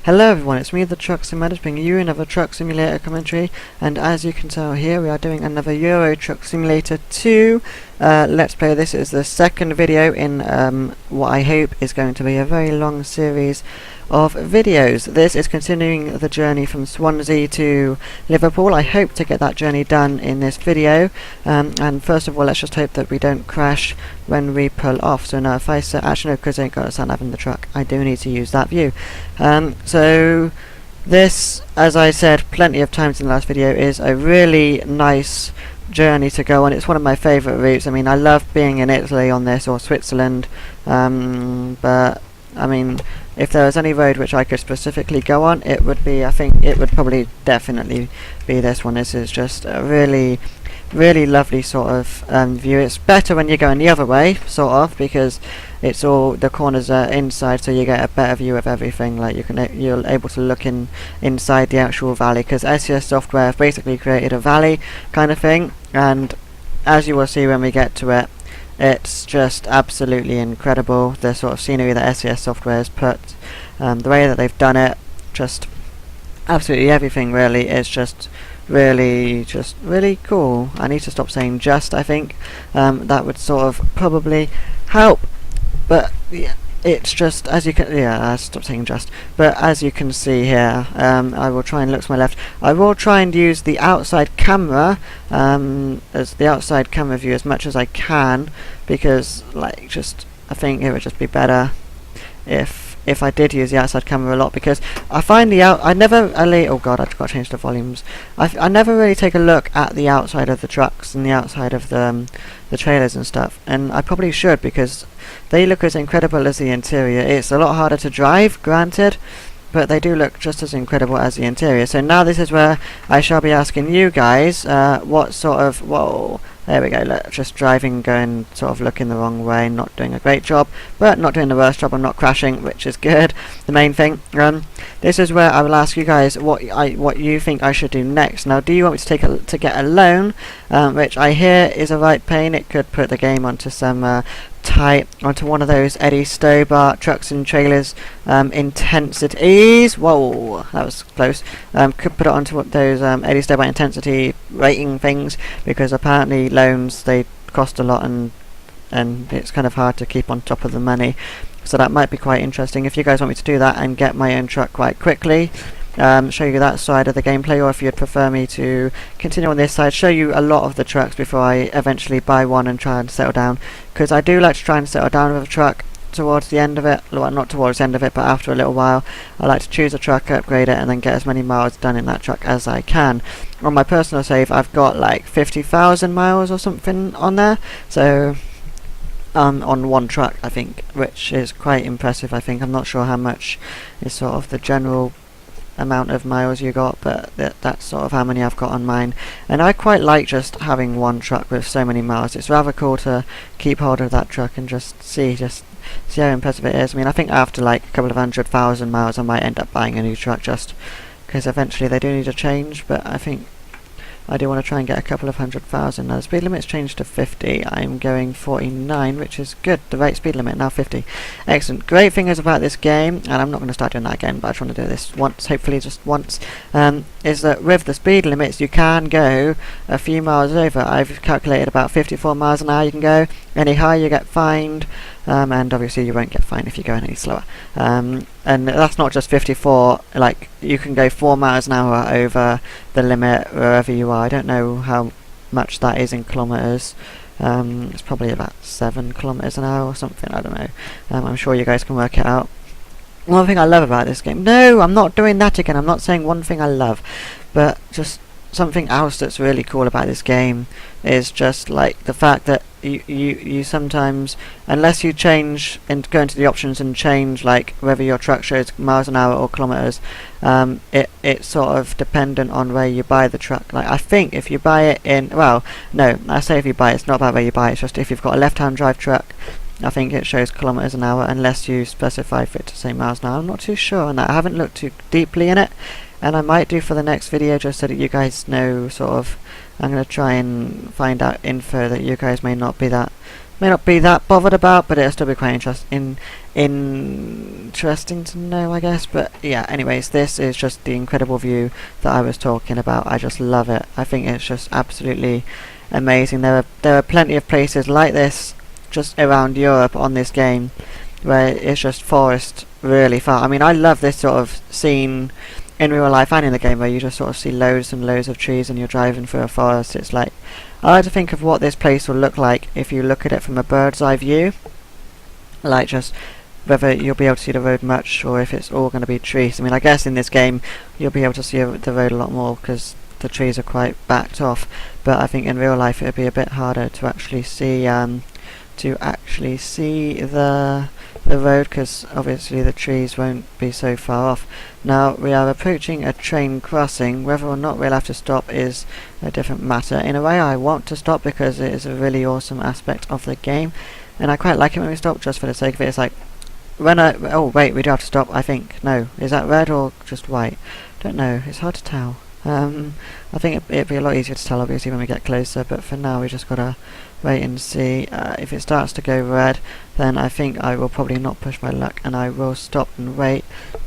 Hello everyone, it's me, Thetrucksimaddict, bringing you another Truck Simulator commentary, and as you can tell here, we are doing another Euro Truck Simulator 2 Let's Play. This is the second video in what I hope is going to be a very long series of videos. This is continuing the journey from Swansea to Liverpool. I hope to get that journey done in this video, and first of all, let's just hope that we don't crash when we pull off. So now if I set, actually no, because I ain't got a sat nav in the truck, I do need to use that view. So this, as I said plenty of times in the last video, is a really nice journey to go on. It's one of my favourite routes. I mean, I love being in Italy on this, or Switzerland, but I mean, if there was any road which I could specifically go on, it would be, I think it would probably definitely be this one. This is just a really lovely sort of view. It's better when you're going the other way, sort of, because it's all, the corners are inside, so you get a better view of everything. Like you're able to look inside the actual valley, because SES software have basically created a valley kind of thing, and as you will see when we get to it, it's just absolutely incredible, the sort of scenery that SES software has put, the way that they've done it, just absolutely everything really is just really cool. I need to stop saying just, I think that would sort of probably help, but yeah, it's just, as you can, I stopped saying just, but as you can see here, I will try and look to my left. I will try and use the outside camera, as the outside camera view as much as I can, because like, just, I think it would just be better if I did use the outside camera a lot, because I find oh god, I've got to change the volumes. I never really take a look at the outside of the trucks and the outside of the trailers and stuff, and I probably should, because they look as incredible as the interior. It's a lot harder to drive, granted, but they do look just as incredible as the interior. So now this is where I shall be asking you guys what sort of, whoa, there we go, look, just driving, going, sort of looking the wrong way, not doing a great job, but not doing the worst job. I'm not crashing, which is good, the main thing. This is where I will ask you guys what you think I should do next. Now, do you want me to get a loan, which I hear is a right pain. It could put the game onto some onto one of those Eddie Stobart trucks and trailers intensities. Whoa, that was close. Could put it onto those Eddie Stobart intensity rating things, because apparently loans, they cost a lot, and it's kind of hard to keep on top of the money. So that might be quite interesting. If you guys want me to do that and get my own truck quite quickly, show you that side of the gameplay, or if you'd prefer me to continue on this side, show you a lot of the trucks before I eventually buy one and try and settle down, because I do like to try and settle down with a truck towards the end of it. Well, not towards the end of it, but after a little while I like to choose a truck, upgrade it, and then get as many miles done in that truck as I can. On my personal save, I've got like 50,000 miles or something on there, so on one truck, I think, which is quite impressive. I think, I'm not sure how much is sort of the general amount of miles you got, but that's sort of how many I've got on mine. And I quite like just having one truck with so many miles. It's rather cool to keep hold of that truck and just see how impressive it is. I mean, I think after like a couple of 100,000 miles I might end up buying a new truck, just because eventually they do need a change, but I think I do want to try and get a couple of 100,000. Now the speed limit's changed to 50. I'm going 49, which is good. The rate speed limit now 50. Excellent. Great thing is about this game, and I'm not going to start doing that again, but I just want to do this once, hopefully just once, is that with the speed limits you can go a few miles over. I've calculated about 54 miles an hour you can go. Any higher you get fined, and obviously you won't get fined if you're going any slower. And that's not just 54, like you can go 4 miles an hour over the limit wherever you are. I don't know how much that is in kilometres. It's probably about 7 kilometres an hour or something, I don't know. I'm sure you guys can work it out. One thing I love about this game, no, I'm not doing that again, I'm not saying one thing I love, but just something else that's really cool about this game is just like the fact that you sometimes, unless you change and go into the options and change like whether your truck shows miles an hour or kilometers, it's sort of dependent on where you buy the truck. Like I think if you buy it in, well, no, I say if you buy it, it's not about where you buy it, it's just if you've got a left-hand drive truck, I think it shows kilometers an hour unless you specify for it to say miles an hour. I'm not too sure on that. I haven't looked too deeply in it, and I might do for the next video, just so that you guys know, sort of, I'm going to try and find out info that you guys may not be that may not be that bothered about, but it'll still be quite interesting to know, I guess. But yeah, anyways, this is just the incredible view that I was talking about. I just love it. I think it's just absolutely amazing. There are plenty of places like this just around Europe on this game where it's just forest really far. I mean, I love this sort of scene in real life and in the game where you just sort of see loads and loads of trees and you're driving through a forest. It's like, I like to think of what this place will look like if you look at it from a bird's eye view, like just whether you'll be able to see the road much or if it's all going to be trees. I mean, I guess in this game you'll be able to see the road a lot more because the trees are quite backed off, but I think in real life it'll be a bit harder to actually see the road, because obviously the trees won't be so far off. Now we are approaching a train crossing. Whether or not we'll have to stop is a different matter. In a way, I want to stop because it is a really awesome aspect of the game, and I quite like it when we stop just for the sake of it. It's like when oh wait, we do have to stop, I think. No, is that red or just white? Don't know, it's hard to tell. I think it'd be a lot easier to tell obviously when we get closer, but for now we just gotta wait and see. If it starts to go red, then I think I will probably not push my luck and I will stop and wait,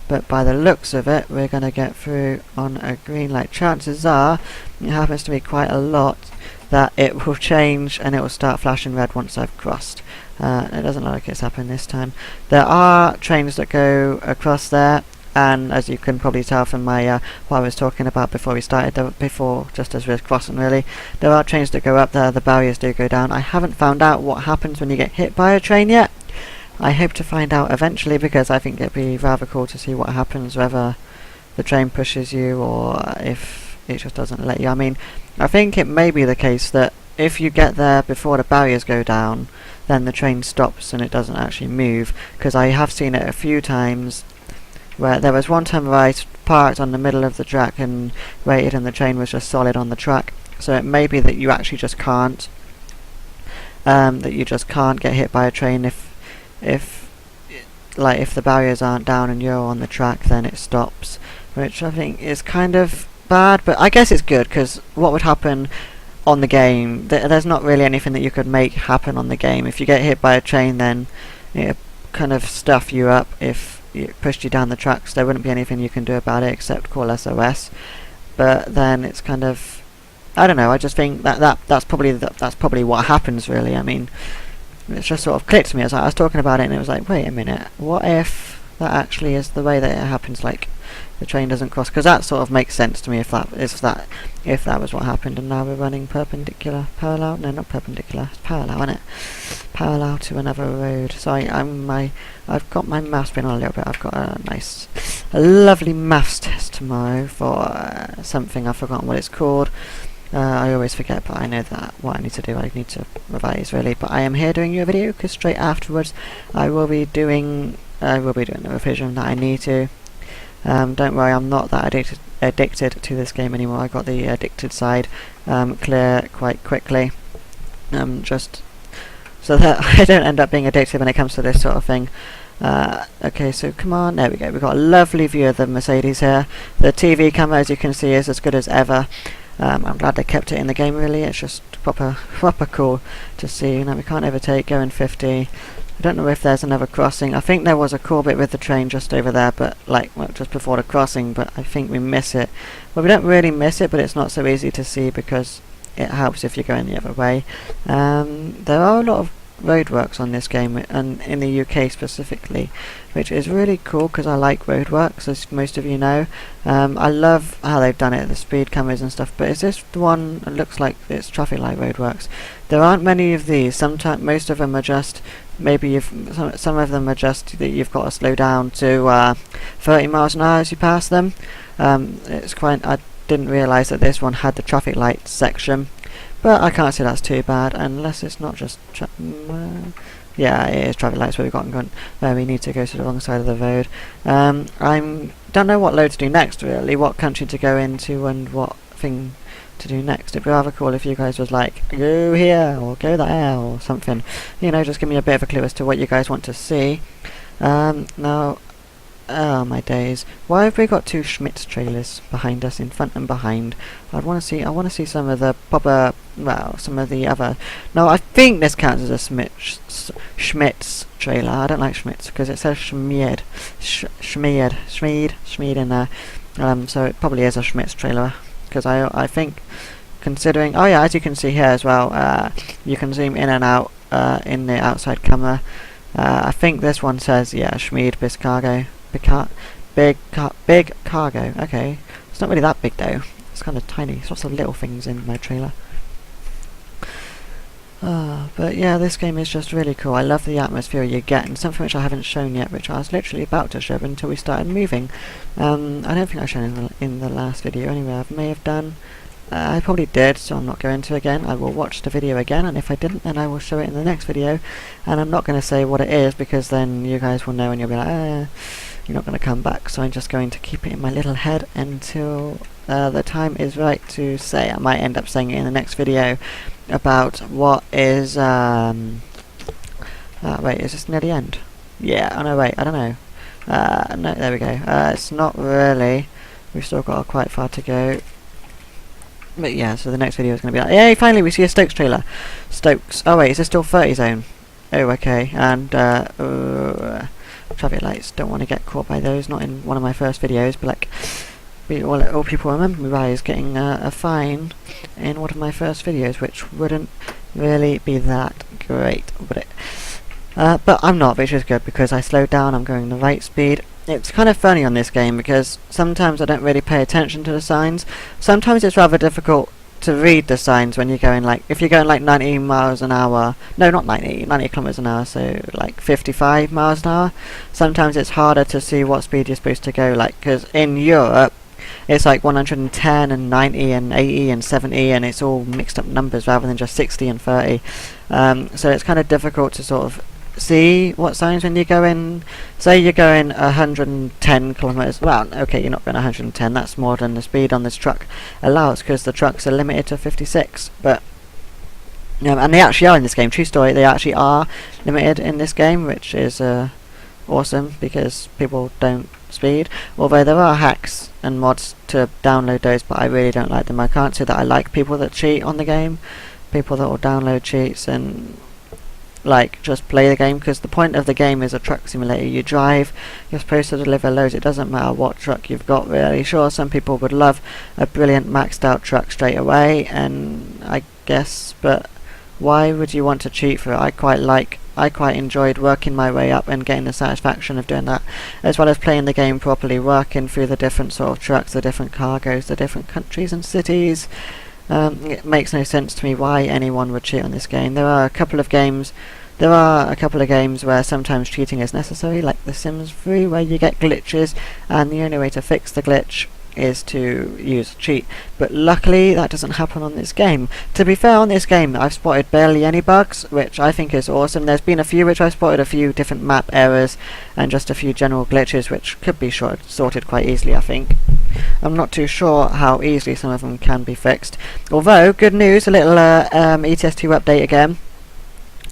but by the looks of it we're gonna get through on a green light. Chances are, it happens to be quite a lot, that it will change and it will start flashing red once I've crossed. It doesn't look like it's happened this time. There are trains that go across there, and as you can probably tell from my what I was talking about before we started, just as we were crossing really, there are trains that go up there, the barriers do go down. I haven't found out what happens when you get hit by a train yet. I hope to find out eventually, because I think it'd be rather cool to see what happens, whether the train pushes you or if it just doesn't let you. I mean, I think it may be the case that if you get there before the barriers go down, then the train stops and it doesn't actually move, because I have seen it a few times. Where there was one time where I parked on the middle of the track and waited and the train was just solid on the track. So it may be that you actually just can't get hit by a train if the barriers aren't down and you're on the track, then it stops, which I think is kind of bad, but I guess it's good, because what would happen on the game, there's not really anything that you could make happen on the game. If you get hit by a train, then it kind of stuff you up. If it pushed you down the tracks, there wouldn't be anything you can do about it except call SOS. But then it's kind of, I don't know, I just think that's probably what happens really. I mean, it's just sort of clicked to me as I was talking about it, and it was like, wait a minute, what if that actually is the way that it happens, like the train doesn't cross? Because that sort of makes sense to me if that was what happened. And now we're running parallel, no, not perpendicular, it's parallel, isn't it? Parallel to another road. So I've got my maths been on a little bit. I've got a lovely maths test tomorrow for something. I've forgotten what it's called. I always forget, but I know that what I need to do, I need to revise really. But I am here doing you a video because straight afterwards I will be doing the revision that I need to. Don't worry, I'm not that addicted to this game anymore. I got the addicted side clear quite quickly, just so that I don't end up being addicted when it comes to this sort of thing. Okay, so come on, there we go. We've got a lovely view of the Mercedes here. The TV camera, as you can see, is as good as ever. I'm glad they kept it in the game really. It's just proper cool to see. You know, we can't overtake, going 50. I don't know if there's another crossing. I think there was a cool bit with the train just over there, but just before the crossing, but I think we miss it. Well, we don't really miss it, but it's not so easy to see because it helps if you're going the other way. There are a lot of roadworks on this game, and in the UK specifically, which is really cool because I like roadworks, as most of you know. I love how they've done it, the speed cameras and stuff, but is this the one that looks like it's traffic light roadworks? There aren't many of these. Sometimes most of them are just, maybe some of them are just that you've got to slow down to 30 miles an hour as you pass them. It's quite, I didn't realise that this one had the traffic light section, but I can't say that's too bad, unless it's not just yeah, it is traffic lights where we need to go to the wrong side of the road. I don't know what load to do next really, what country to go into and what thing to do next. It'd be rather cool if you guys was like, go here or go there or something. You know, just give me a bit of a clue as to what you guys want to see. Now, Oh my days! Why have we got two Schmitz trailers behind us, in front and behind? I want to see some of the proper, well, some of the other. No, I think this counts as a Schmitz trailer. I don't like Schmitz because it says Schmied in there. So it probably is a Schmitz trailer because I think, considering, oh yeah, as you can see here as well, you can zoom in and out in the outside camera. I think this one says, yeah, Schmied Biscargo. Big cargo. Okay, it's not really that big though. It's kind of tiny. There's lots of little things in my trailer. But yeah, this game is just really cool. I love the atmosphere you get, and something which I haven't shown yet, which I was literally about to show until we started moving. I don't think I showed in the last video anyway. I may have done. I probably did, so I'm not going to again. I will watch the video again, and if I didn't, then I will show it in the next video. And I'm not going to say what it is, because then you guys will know and you'll be like, you're not going to come back. So I'm just going to keep it in my little head until the time is right to say. I might end up saying it in the next video about what is... wait, is this near the end? Yeah, oh no, wait, I don't know. No, there we go. It's not really. We've still got quite far to go. But yeah, so the next video is going to be like, yay, finally we see a Stokes trailer. Stokes. Oh wait, is this still 30 zone? Oh, okay. And traffic lights. Don't want to get caught by those. Not in one of my first videos, but like, all people remember me by is getting a fine in one of my first videos, which wouldn't really be that great, would it? But I'm not, which is good because I slowed down. I'm going the right speed. It's kind of funny on this game because sometimes I don't really pay attention to the signs. Sometimes it's rather difficult to read the signs when you're going like, if you're going like 90 miles an hour, no, not 90 kilometers an hour, so like 55 miles an hour. Sometimes it's harder to see what speed you're supposed to go, like, because in Europe it's like 110 and 90 and 80 and 70, and it's all mixed up numbers rather than just 60 and 30. So it's kind of difficult to sort of see what signs when you go in. Say you're going 110 kilometers. Well, okay, you're not going 110. That's more than the speed on this truck allows, because the trucks are limited to 56. But and they actually are in this game. True story. They actually are limited in this game, which is awesome because people don't speed. Although there are hacks and mods to download those, but I really don't like them. I can't say that I like people that cheat on the game. People that will download cheats and like just play the game, because the point of the game is a truck simulator. You drive, you're supposed to deliver loads. It doesn't matter what truck you've got, really. Sure, some people would love a brilliant maxed out truck straight away, and I guess, but why would you want to cheat for it? I quite enjoyed working my way up and getting the satisfaction of doing that, as well as playing the game properly, working through the different sort of trucks, the different cargoes, the different countries and cities. It makes no sense to me why anyone would cheat on this game. There are a couple of games where sometimes cheating is necessary, like The Sims 3, where you get glitches and the only way to fix the glitch is to use a cheat. But luckily that doesn't happen on this game. To be fair, on this game I've spotted barely any bugs, which I think is awesome. There's been a few which I've spotted, a few different map errors and just a few general glitches which could be sorted quite easily, I think. I'm not too sure how easily some of them can be fixed. Although, good news, a little ETS2 update again.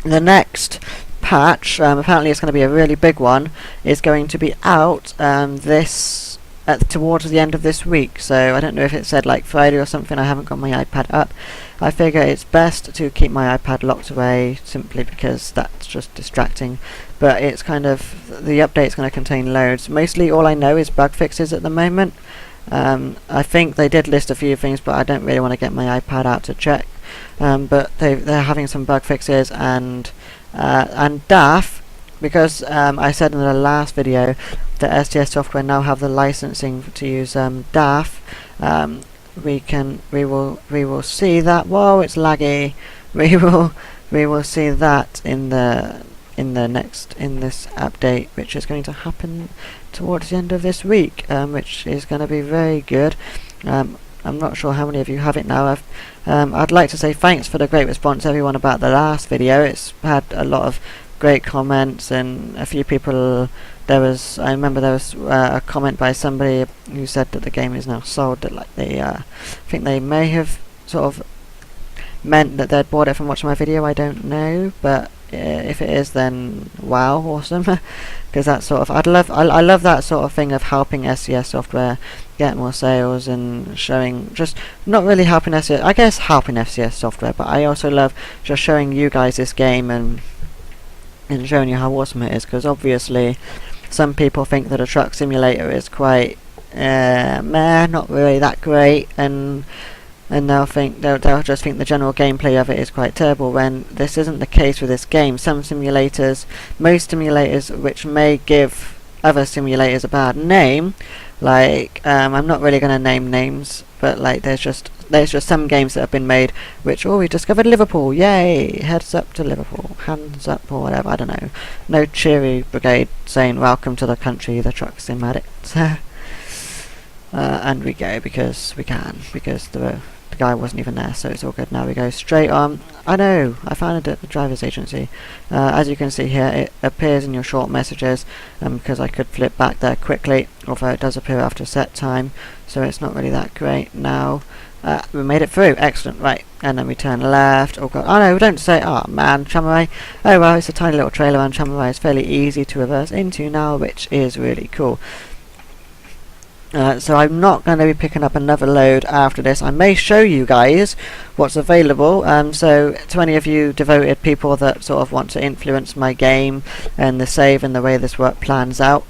The next patch, apparently it's going to be a really big one, is going to be out towards the end of this week. So I don't know if it said like Friday or something. I haven't got my iPad up. I figure it's best to keep my iPad locked away, simply because that's just distracting. But it's kind of, the update's going to contain loads. Mostly all I know is bug fixes at the moment. I think they did list a few things, but I don't really want to get my iPad out to check. But they're having some bug fixes, and DAF, because I said in the last video that STS Software now have the licensing to use DAF. We will see that. Whoa, it's laggy. We will see that in this update, which is going to happen towards the end of this week, which is going to be very good. I'm not sure how many of you have it now. I'd like to say thanks for the great response, everyone, about the last video. It's had a lot of great comments, and a few people. I remember there was a comment by somebody who said that the game is now sold. That like I think they may have sort of meant that they'd bought it from watching my video. I don't know, but If it is, then wow, awesome. Because that sort of, I love that sort of thing of helping SES software get more sales and showing, just not really helping SES, I guess helping FCS software, but I also love just showing you guys this game and showing you how awesome it is. Because obviously some people think that a truck simulator is quite meh, not really that great, and they'll just think the general gameplay of it is quite terrible, when this isn't the case with this game. Some simulators, most simulators which may give other simulators a bad name, like I'm not really going to name names, but like there's just some games that have been made which, oh, we discovered Liverpool, yay, heads up to Liverpool, hands up, or whatever, I don't know, no cheery brigade saying welcome to the country, the Thetrucksimaddict. And we go because we can, because the guy wasn't even there, so it's all good. Now we go straight on. I know, I found it at the driver's agency. As you can see here, it appears in your short messages, because I could flip back there quickly, although it does appear after set time, so it's not really that great. Now, we made it through, excellent, right, and then we turn left. Oh god, oh no, don't say, oh man, Chamoray. Oh well, it's a tiny little trailer, and Chamoray is fairly easy to reverse into now, which is really cool. So I'm not going to be picking up another load after this. I may show you guys what's available. So to any of you devoted people that sort of want to influence my game and the save and the way this work plans out,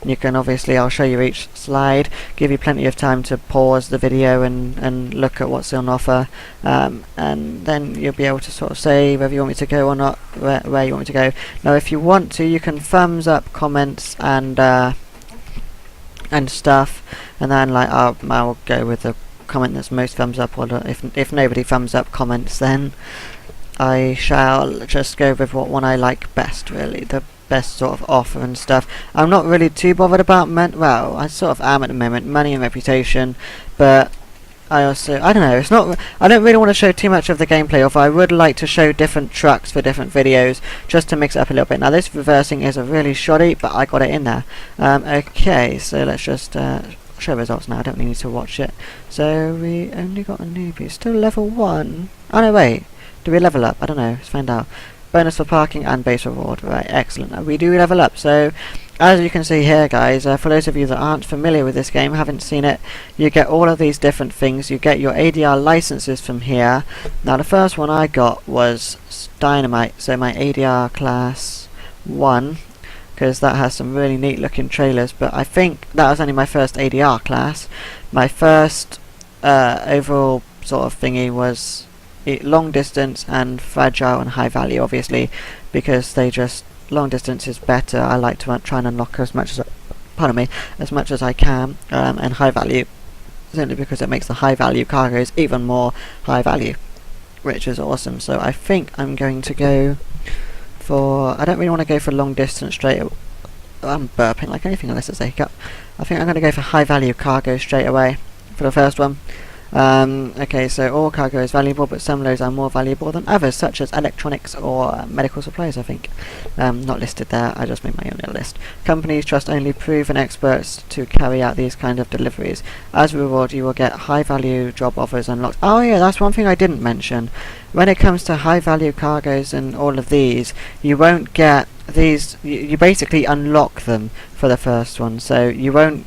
you can obviously, I'll show you each slide, give you plenty of time to pause the video and look at what's on offer, and then you'll be able to sort of say whether you want me to go or not, where you want me to go. Now if you want to, you can thumbs up comments and stuff, and then like I'll go with the comment that's most thumbs up, or if nobody thumbs up comments, then I shall just go with what one I like best, really, the best sort of offer and stuff. I'm not really too bothered about well, I sort of am at the moment, money and reputation, but I don't know, it's not, I don't really want to show too much of the gameplay, although I would like to show different trucks for different videos, just to mix it up a little bit. Now this reversing is a really shoddy, but I got it in there. Okay, so let's just show results now, I don't really need to watch it. So we only got a newbie, still level 1. Oh no, wait, do we level up? I don't know, let's find out. Bonus for parking and base reward, right, excellent. Now we do level up, so as you can see here guys, for those of you that aren't familiar with this game, haven't seen it, you get all of these different things. You get your ADR licenses from here. Now the first one I got was Dynamite, so my ADR class 1, because that has some really neat looking trailers, but I think that was only my first ADR class. My first overall sort of thingy was long distance and fragile and high value, obviously, because they just, long distance is better. I like to try and unlock as much as, as much as I can, and high value, simply because it makes the high value cargoes even more high value, which is awesome. So I think I'm going to go for, I don't really want to go for long distance straight away. I'm burping like anything unless it's a hiccup. I think I'm going to go for high value cargo straight away for the first one. Okay, so all cargo is valuable, but some loads are more valuable than others, such as electronics or medical supplies, I think. Not listed there, I just made my own little list. Companies trust only proven experts to carry out these kind of deliveries. As a reward, you will get high-value job offers unlocked. Oh yeah, that's one thing I didn't mention. When it comes to high-value cargoes and all of these, you won't get these, you basically unlock them for the first one, so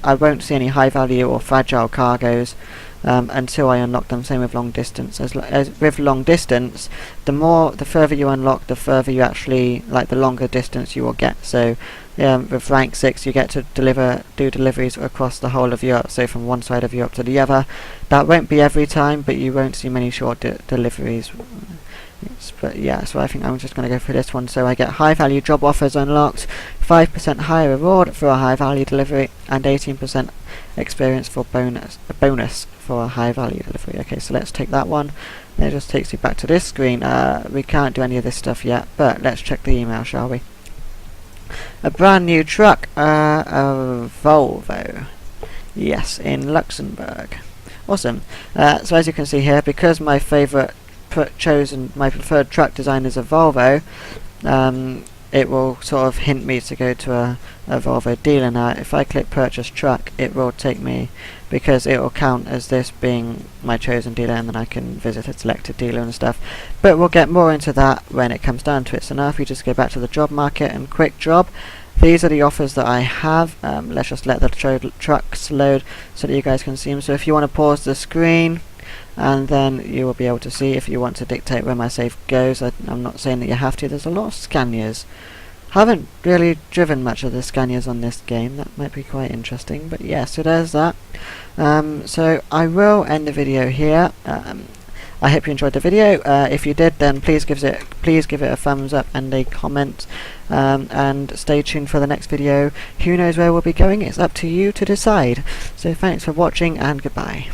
I won't see any high-value or fragile cargoes until I unlock them. Same with long distance. As with long distance, the further you unlock, the further you actually, like, the longer distance you will get. So with rank 6 you get to do deliveries across the whole of Europe, so from one side of Europe to the other. That won't be every time, but you won't see many short deliveries. But yeah, so I think I'm just going to go for this one. So I get high value job offers unlocked, 5% higher reward for a high value delivery, and 18% experience for bonus for a high value delivery. Okay, so let's take that one. It just takes you back to this screen. We can't do any of this stuff yet, but let's check the email, shall we? A brand new truck, a Volvo. Yes, in Luxembourg. Awesome. So as you can see here, because my preferred truck design is a Volvo, it will sort of hint me to go to a Volvo dealer. Now if I click purchase truck, it will take me, because it will count as this being my chosen dealer, and then I can visit a selected dealer and stuff. But we'll get more into that when it comes down to it. So now if you just go back to the job market and quick job, these are the offers that I have. Let's just let the trucks load so that you guys can see them. So if you want to pause the screen, and then you will be able to see if you want to dictate where my save goes. I'm not saying that you have to. There's a lot of Scanias. Haven't really driven much of the Scanias on this game. That might be quite interesting. But yeah, so there's that. So I will end the video here. I hope you enjoyed the video. If you did, then please give it a thumbs up and a comment. And stay tuned for the next video. Who knows where we'll be going? It's up to you to decide. So thanks for watching, and goodbye.